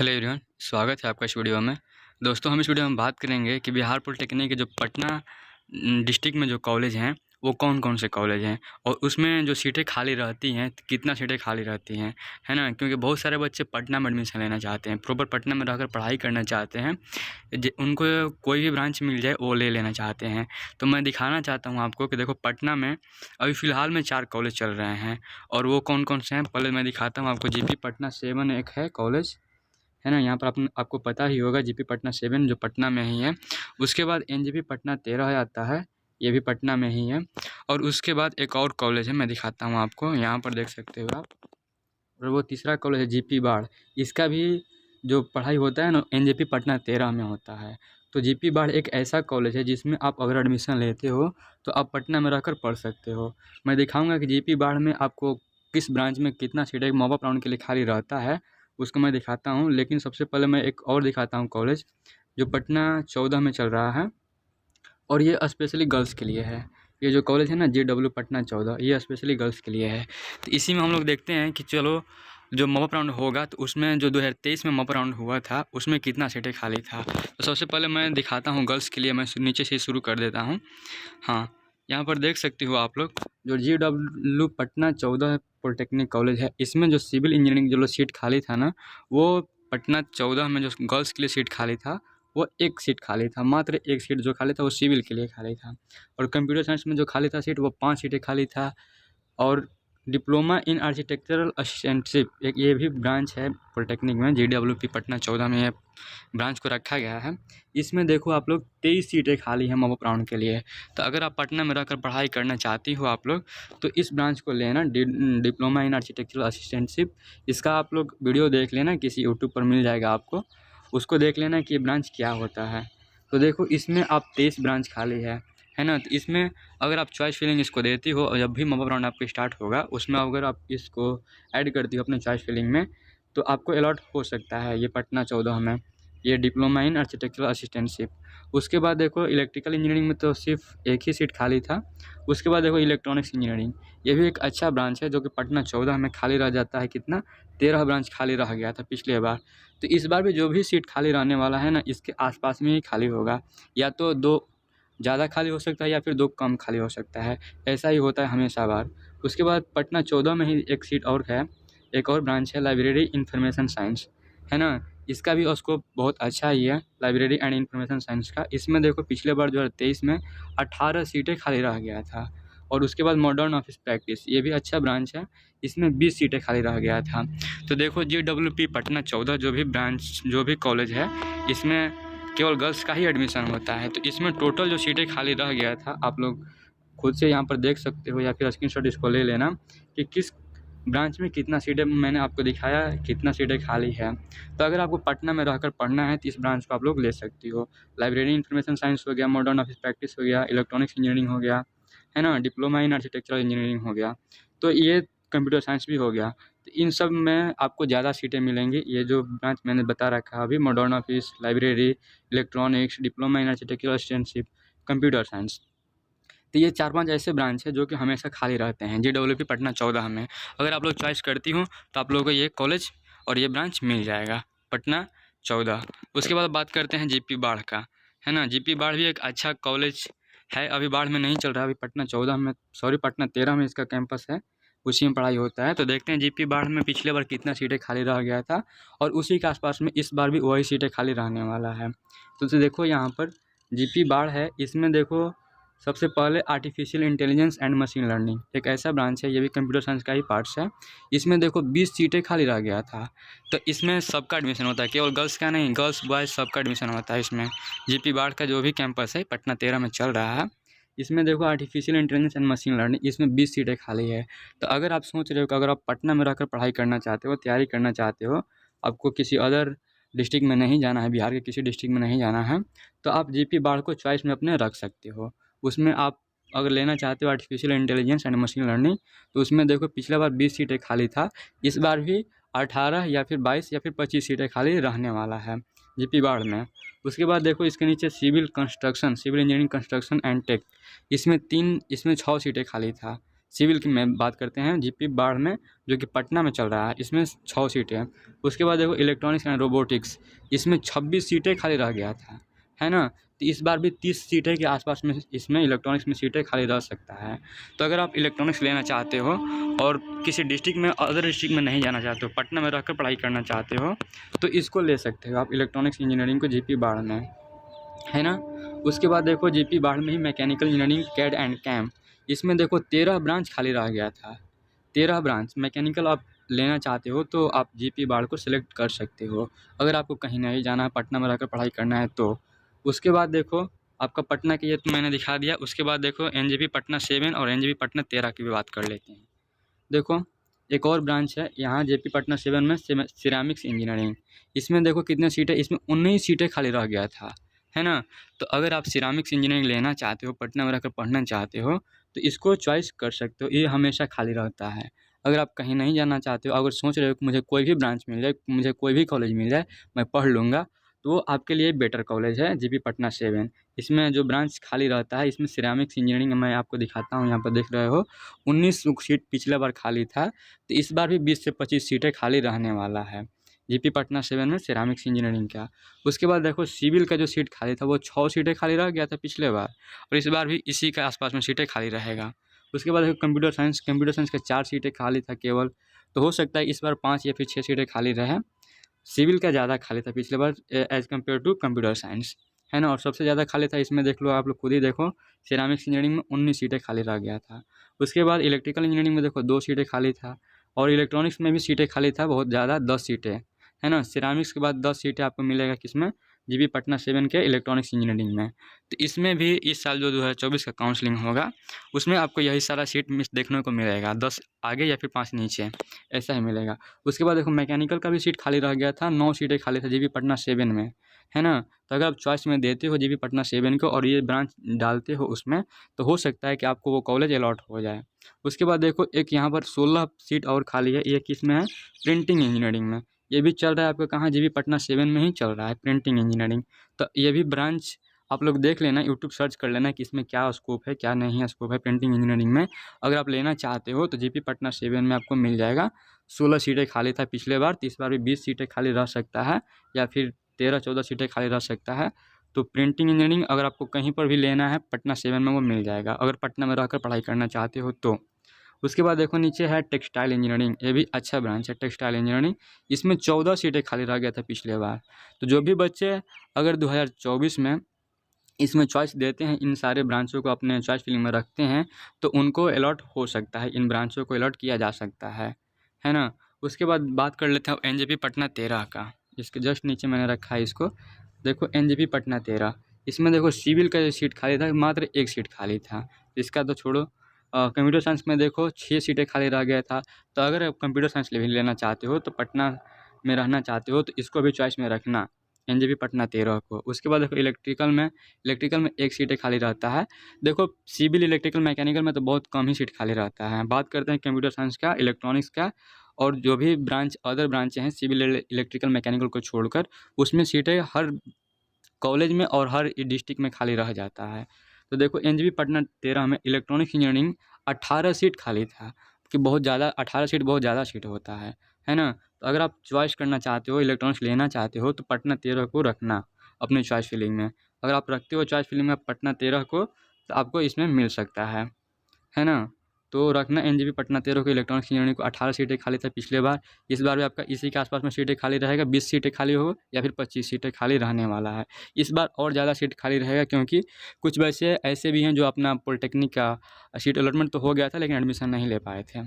Hello everyone, स्वागत है आपका इस वीडियो में। दोस्तों, हम इस वीडियो में बात करेंगे कि बिहार पॉलिटेक्निक के जो पटना डिस्ट्रिक्ट में जो कॉलेज हैं वो कौन कौन से कॉलेज हैं और उसमें जो सीटें खाली रहती हैं कितना सीटें खाली रहती हैं, है ना। क्योंकि बहुत सारे बच्चे पटना में एडमिशन लेना चाहते हैं, प्रॉपर पटना में रहकर पढ़ाई करना चाहते हैं, उनको कोई भी ब्रांच मिल जाए वो ले लेना चाहते हैं। तो मैं दिखाना चाहता हूँ आपको कि देखो पटना में अभी फ़िलहाल में 4 कॉलेज चल रहे हैं और वो कौन कौन से हैं पहले मैं दिखाता हूँ आपको। जीपी पटना 7 एक है कॉलेज, है ना। यहाँ पर आपको पता ही होगा जीपी पटना 7 जो पटना में ही है। उसके बाद एनजेपी पटना 13 आता है, ये भी पटना में ही है। और उसके बाद एक और कॉलेज है, मैं दिखाता हूँ आपको, यहाँ पर देख सकते हो आप। और वो तीसरा कॉलेज है जीपी बाढ़, इसका भी जो पढ़ाई होता है ना एनजेपी पटना 13 में होता है। तो जीपी बाढ़ एक ऐसा कॉलेज है जिसमें आप अगर एडमिशन लेते हो तो आप पटना में रहकर पढ़ सकते हो। मैं दिखाऊंगा कि जीपी बाढ़ में आपको किस ब्रांच में कितना सीट एक मॉप अप राउंड के लिए खाली रहता है, उसको मैं दिखाता हूँ। लेकिन सबसे पहले मैं एक और दिखाता हूँ कॉलेज जो पटना 14 में चल रहा है और ये स्पेशली गर्ल्स के लिए है। ये जो कॉलेज है ना JW पटना 14, ये स्पेशली गर्ल्स के लिए है। तो इसी में हम लोग देखते हैं कि चलो जो मॉप अप राउंड होगा तो उसमें जो 2023 में मॉप अप राउंड हुआ था उसमें कितना सीटें खाली था। तो सबसे पहले मैं दिखाता हूँ गर्ल्स के लिए, मैं नीचे से शुरू कर देता हूँ। हाँ, यहाँ पर देख सकते हो आप लोग जो JW पटना 14 पॉलिटेक्निक कॉलेज है, इसमें जो सिविल इंजीनियरिंग जो सीट खाली था ना, वो पटना 14 में जो गर्ल्स के लिए सीट खाली था वो एक सीट खाली था, मात्र एक सीट जो खाली था वो सिविल के लिए खाली था। और कंप्यूटर साइंस में जो खाली था सीट वो 5 सीटें खाली था। और डिप्लोमा इन आर्किटेक्चरल असिस्टेंटशिप एक ये भी ब्रांच है पॉलिटेक्निक में, JWP पटना 14 में ब्रांच को रखा गया है। इसमें देखो आप लोग 23 सीटें खाली हैं मॉप अप राउंड के लिए। तो अगर आप पटना में रहकर पढ़ाई करना चाहती हो आप लोग तो इस ब्रांच को लेना, डिप्लोमा इन आर्किटेक्चरल असिस्टेंटशिप। इसका आप लोग वीडियो देख लेना, किसी यूट्यूब पर मिल जाएगा आपको, उसको देख लेना कि ये ब्रांच क्या होता है। तो देखो इसमें आप 23 ब्रांच खाली है ना। तो इसमें अगर आप चॉइस फिलिंग इसको देती हो और जब भी मॉप अप राउंड आपका स्टार्ट होगा उसमें अगर आप इसको ऐड करती हो अपने चॉइस फिलिंग में तो आपको अलॉट हो सकता है ये पटना 14 में, ये डिप्लोमा इन आर्किटेक्चरल असिस्टेंटशिप। उसके बाद देखो इलेक्ट्रिकल इंजीनियरिंग में तो सिर्फ एक ही सीट खाली था। उसके बाद देखो इलेक्ट्रॉनिक्स इंजीनियरिंग, ये भी एक अच्छा ब्रांच है जो कि पटना 14 में खाली रह जाता है। कितना 13 ब्रांच खाली रह गया था पिछले बार। तो इस बार भी जो भी सीट खाली रहने वाला है ना इसके आसपास में ही खाली होगा, या तो 2 ज़्यादा खाली हो सकता है या फिर 2 कम खाली हो सकता है, ऐसा ही होता है हमेशा बार। उसके बाद पटना 14 में ही एक सीट और है, एक और ब्रांच है लाइब्रेरी इंफॉर्मेशन साइंस, है ना। इसका भी स्कोप बहुत अच्छा ही है, लाइब्रेरी एंड इंफॉर्मेशन साइंस का। इसमें देखो पिछले बार 2023 में 18 सीटें खाली रह गया था। और उसके बाद मॉडर्न ऑफिस प्रैक्टिस, ये भी अच्छा ब्रांच है, इसमें 20 सीटें खाली रह गया था। तो देखो JWP पटना 14 जो भी ब्रांच जो भी कॉलेज है इसमें केवल गर्ल्स का ही एडमिशन होता है। तो इसमें टोटल जो सीटें खाली रह गया था आप लोग खुद से यहाँ पर देख सकते हो या फिर स्क्रीनशॉट इसको ले लेना कि किस ब्रांच में कितना सीटें, मैंने आपको दिखाया कितना सीटें खाली है। तो अगर आपको पटना में रहकर पढ़ना है तो इस ब्रांच को आप लोग ले सकती हो। लाइब्रेरी इंफॉर्मेशन साइंस हो गया, मॉडर्न ऑफिस प्रैक्टिस हो गया, इलेक्ट्रॉनिक्स इंजीनियरिंग हो गया, है ना, डिप्लोमा इन आर्किटेक्चरल इंजीनियरिंग हो गया, तो ये कंप्यूटर साइंस भी हो गया। तो इन सब में आपको ज़्यादा सीटें मिलेंगी। ये जो ब्रांच मैंने बता रखा है अभी, modern office, library, electronics, diploma in architectural assistantship, computer science, तो ये 4-5 ऐसे ब्रांच है जो कि हमेशा खाली रहते हैं JWP पटना 14 में। अगर आप लोग चॉइस करती हो तो आप लोगों को ये कॉलेज और ये ब्रांच मिल जाएगा पटना 14। उसके बाद बात करते हैं जीपी बाढ़ का, है ना। जीपी बाढ़ भी एक अच्छा कॉलेज है, अभी बाढ़ में नहीं चल रहा, अभी पटना 14 में, सॉरी पटना 13 में इसका कैंपस है, उसी में पढ़ाई होता है। तो देखते हैं जीपी बाढ़ में पिछले बार कितना सीटें खाली रह गया था और उसी के आसपास में इस बार भी वही सीटें खाली रहने वाला है। तो देखो यहाँ पर जीपी बाढ़ है, इसमें देखो सबसे पहले artificial intelligence and machine learning एक ऐसा ब्रांच है, ये भी कंप्यूटर साइंस का ही पार्ट्स है। इसमें देखो 20 सीटें खाली रह गया था। तो इसमें सबका एडमिशन होता है, केवल गर्ल्स का नहीं, गर्ल्स बॉयज़ सबका एडमिशन होता है इसमें। जीपी बाढ़ का जो भी कैंपस है पटना 13 में चल रहा है, इसमें देखो artificial intelligence and machine learning, इसमें 20 सीटें खाली है। तो अगर आप सोच रहे हो कि अगर आप पटना में रहकर पढ़ाई करना चाहते हो, तैयारी करना चाहते हो, आपको किसी अदर डिस्ट्रिक्ट में नहीं जाना है, बिहार के किसी डिस्ट्रिक्ट में नहीं जाना है, तो आप जीपी बाढ़ को चॉइस में अपने रख सकते हो। उसमें आप अगर लेना चाहते हो artificial intelligence and machine learning, तो उसमें देखो पिछला बार 20 सीटें खाली था, इस बार भी 18 या फिर 22 या फिर 25 सीटें खाली रहने वाला है जीपी बाढ़ में। उसके बाद देखो इसके नीचे civil construction, civil engineering construction and tech, इसमें 6 सीटें खाली था। सिविल की मैं बात करते हैं जीपी बाढ़ में, जो कि पटना में चल रहा है, इसमें 6 सीटें हैं। उसके बाद देखो इलेक्ट्रॉनिक्स एंड रोबोटिक्स, इसमें 26 सीटें खाली रह गया था, है ना। तो इस बार भी 30 सीटें के आसपास में इसमें इलेक्ट्रॉनिक्स में सीटें खाली रह सकता है। तो अगर आप इलेक्ट्रॉनिक्स लेना चाहते हो और किसी डिस्ट्रिक्ट में, अदर डिस्ट्रिक्ट में नहीं जाना चाहते हो, पटना में रहकर पढ़ाई करना चाहते हो, तो इसको ले सकते हो आप इलेक्ट्रॉनिक्स इंजीनियरिंग को जीपी बाढ़ में, है ना। उसके बाद देखो जीपी बाढ़ में ही mechanical engineering CAD and CAM, इसमें देखो 13 ब्रांच खाली रह गया था। 13 ब्रांच मैकेनिकल आप लेना चाहते हो तो आप जीपी बाढ़ को सिलेक्ट कर सकते हो, अगर आपको कहीं नहीं जाना है, पटना में रहकर पढ़ाई करना है तो। उसके बाद देखो आपका पटना की ये तो मैंने दिखा दिया। उसके बाद देखो एनजेपी पटना 7 और एनजेपी पटना 13 की भी बात कर लेते हैं। देखो एक और ब्रांच है यहाँ जेपी पटना 7 में, सिरेमिक्स इंजीनियरिंग, इसमें देखो कितने सीटें, इसमें 19 सीटें खाली रह गया था, है ना। तो अगर आप सिरेमिक्स इंजीनियरिंग लेना चाहते हो, पटना में रहकर पढ़ना चाहते हो, तो इसको चॉइस कर सकते हो, ये हमेशा खाली रहता है। अगर आप कहीं नहीं जाना चाहते हो, अगर सोच रहे हो कि मुझे कोई भी ब्रांच मिल जाए, मुझे कोई भी कॉलेज मिल जाए, मैं पढ़ लूँगा, तो वो आपके लिए बेटर कॉलेज है जीपी पटना 7। इसमें जो ब्रांच खाली रहता है, इसमें सिरेमिक्स इंजीनियरिंग मैं आपको दिखाता हूँ, यहाँ पर देख रहे हो 19 सीट पिछले बार खाली था, तो इस बार भी 20 से 25 सीटें खाली रहने वाला है जीपी पटना 7 में सिरेमिक्स इंजीनियरिंग का। उसके बाद देखो सिविल का जो सीट खाली था वो 6 सीटें खाली रह गया था पिछले बार, और इस बार भी इसी के आसपास में सीटें खाली रहेगा। उसके बाद देखो कंप्यूटर साइंस का 4 सीटें खाली था केवल, तो हो सकता है इस बार 5 या फिर 6 सीटें खाली रहे। सिविल का ज़्यादा खाली था पिछले बार as compare to computer science, है ना। और सबसे ज़्यादा खाली था, इसमें देख लो आप लोग खुद ही देखो, सिरेमिक्स इंजीनियरिंग में 19 सीटें खाली रह गया था। उसके बाद इलेक्ट्रिकल इंजीनियरिंग में देखो 2 सीटें खाली था, और इलेक्ट्रॉनिक्स में भी सीटें खाली था बहुत ज़्यादा, 10 सीटें, है ना। सिरेमिक्स के बाद 10 सीटें आपको मिलेगा किसमें, जीपी पटना 7 के इलेक्ट्रॉनिक्स इंजीनियरिंग में। तो इसमें भी इस साल जो 2024 का काउंसलिंग होगा, उसमें आपको यही सारा सीट मिस देखने को मिलेगा, 10 आगे या फिर 5 नीचे, ऐसा ही मिलेगा। उसके बाद देखो मैकेनिकल का भी सीट खाली रह गया था, 9 सीटें खाली था जीपी पटना 7 में, है ना। तो अगर आप चॉइस में देते हो जीपी पटना 7 को और ये ब्रांच डालते हो उसमें, तो हो सकता है कि आपको वो कॉलेज अलॉट हो जाए। उसके बाद देखो एक यहाँ पर 16 सीट और खाली है, ये किस में है, प्रिंटिंग इंजीनियरिंग में। ये भी चल रहा है आपका कहाँ, जीपी पटना 7 में ही चल रहा है प्रिंटिंग इंजीनियरिंग। तो ये भी ब्रांच आप लोग देख लेना, यूट्यूब सर्च कर लेना कि इसमें क्या स्कोप है क्या नहीं है स्कोप है प्रिंटिंग इंजीनियरिंग में। अगर आप लेना चाहते हो तो जीपी पटना 7 में आपको मिल जाएगा। 16 सीटें खाली था पिछले बार, तो इस बार भी 20 सीटें खाली रह सकता है, या फिर 13-14 सीटें खाली रह सकता है। तो प्रिंटिंग इंजीनियरिंग अगर आपको कहीं पर भी लेना है पटना 7 में, वो मिल जाएगा अगर पटना में रहकर पढ़ाई करना चाहते हो तो। उसके बाद देखो नीचे है टेक्सटाइल इंजीनियरिंग, ये भी अच्छा ब्रांच है टेक्सटाइल इंजीनियरिंग, इसमें 14 सीटें खाली रह गया था पिछले बार। तो जो भी बच्चे अगर 2024 में इसमें चॉइस देते हैं, इन सारे ब्रांचों को अपने चॉइस फिलिंग में रखते हैं, तो उनको अलॉट हो सकता है, इन ब्रांचों को अलॉट किया जा सकता है ना। उसके बाद बात कर लेते हैं एनजेपी पटना 13 का, इसके जस्ट नीचे मैंने रखा है इसको, देखो एनजेपी पटना 13, इसमें देखो सिविल का सीट खाली था, मात्र 1 सीट खाली था, इसका तो छोड़ो। कंप्यूटर साइंस में देखो 6 सीटें खाली रह गया था। तो अगर आप कंप्यूटर साइंस लेना चाहते हो, तो पटना में रहना चाहते हो, तो इसको भी चॉइस में रखना, एनजेपी पटना 13 को। उसके बाद देखो इलेक्ट्रिकल में 1 सीटें खाली रहता है। देखो सिविल, इलेक्ट्रिकल, मैकेनिकल में तो बहुत कम ही सीट खाली रहता है। बात करते हैं कंप्यूटर साइंस का, इलेक्ट्रॉनिक्स का, और जो भी ब्रांच अदर ब्रांचें हैं सिविल, इलेक्ट्रिकल, मैकेनिकल को छोड़कर, उसमें सीटें हर कॉलेज में और हर डिस्ट्रिक्ट में खाली रह जाता है। तो देखो एनजेपी पटना 13 में इलेक्ट्रॉनिक्स इंजीनियरिंग 18 सीट खाली था, कि बहुत ज़्यादा, 18 सीट बहुत ज़्यादा सीट होता है ना। तो अगर आप चॉइस करना चाहते हो, इलेक्ट्रॉनिक्स लेना चाहते हो, तो पटना 13 को रखना अपने चॉइस फिलिंग में। अगर आप रखते हो चॉइस फिलिंग में पटना 13 को, तो आपको इसमें मिल सकता है ना। तो रखना एनजेपी पटना 13 को, इलेक्ट्रॉनिक्स इंजीनियरिंग को। 18 सीटें खाली था पिछले बार, इस बार भी आपका इसी के आसपास में सीटें खाली रहेगा, 20 सीटें खाली हो या फिर 25 सीटें खाली रहने वाला है। इस बार और ज़्यादा सीट खाली रहेगा, क्योंकि कुछ बच्चे ऐसे भी हैं जो अपना पॉलिटेक्निक का सीट अलॉटमेंट तो हो गया था, लेकिन एडमिशन नहीं ले पाए थे।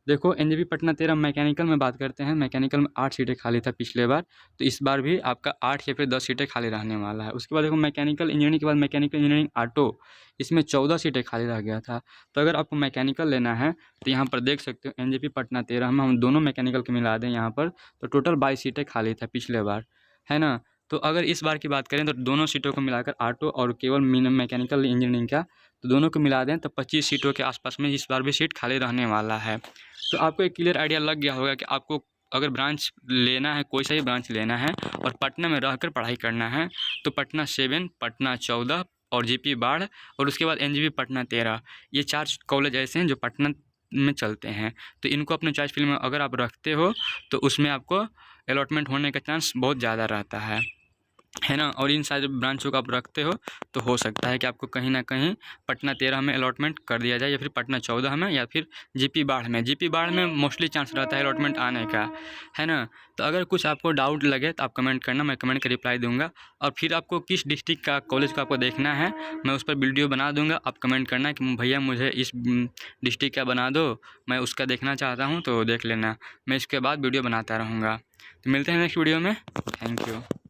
देखो एनजेपी पटना 13 मैकेनिकल में बात करते हैं, मैकेनिकल में 8 सीटें खाली था पिछले बार, तो इस बार भी आपका 8 या फिर 10 सीटें खाली रहने वाला है। उसके बाद देखो मैकेनिकल इंजीनियरिंग के बाद मैकेनिकल इंजीनियरिंग ऑटो, इसमें 14 सीटें खाली रह गया था। तो अगर आपको मैकेनिकल लेना है, तो यहाँ पर देख सकते हो एनजेपी पटना 13 में हम दोनों मैकेनिकल के मिला दें यहाँ पर, तो टोटल 22 सीटें खाली था पिछले बार, है ना। तो अगर इस बार की बात करें, तो दोनों सीटों को मिलाकर ऑटो और केवल मैकेनिकल इंजीनियरिंग का, तो दोनों को मिला दें तो 25 सीटों के आसपास में इस बार भी सीट खाली रहने वाला है। तो आपको एक क्लियर आइडिया लग गया होगा कि आपको अगर ब्रांच लेना है, कोई सा भी ब्रांच लेना है और पटना में रहकर पढ़ाई करना है, तो पटना 7, पटना 14, और जीपी बाढ़ और उसके बाद एनजीबी पटना 13। ये 4 कॉलेज ऐसे हैं जो पटना में चलते हैं। तो इनको अपने चॉइस फील्ड में अगर आप रखते हो तो उसमें आपको अलॉटमेंट होने का चांस बहुत ज़्यादा रहता है ना। और इन सारे ब्रांचों को आप रखते हो तो हो सकता है कि आपको कहीं ना कहीं पटना 13 में अलॉटमेंट कर दिया जाए, या फिर पटना 14 में, या फिर जीपी बाढ़ में। जीपी बाढ़ में मोस्टली चांस रहता है अलॉटमेंट आने का, है ना। तो अगर कुछ आपको डाउट लगे तो आप कमेंट करना, मैं कमेंट का रिप्लाई दूंगा। और फिर आपको किस डिस्ट्रिक्ट का कॉलेज का आपको देखना है, मैं उस पर वीडियो बना दूंगा। आप कमेंट करना कि भैया मुझे इस डिस्ट्रिक्ट का बना दो, मैं उसका देखना चाहता हूँ, तो देख लेना। मैं इसके बाद वीडियो बनाता रहूँगा। तो मिलते हैं नेक्स्ट वीडियो में। Thank you.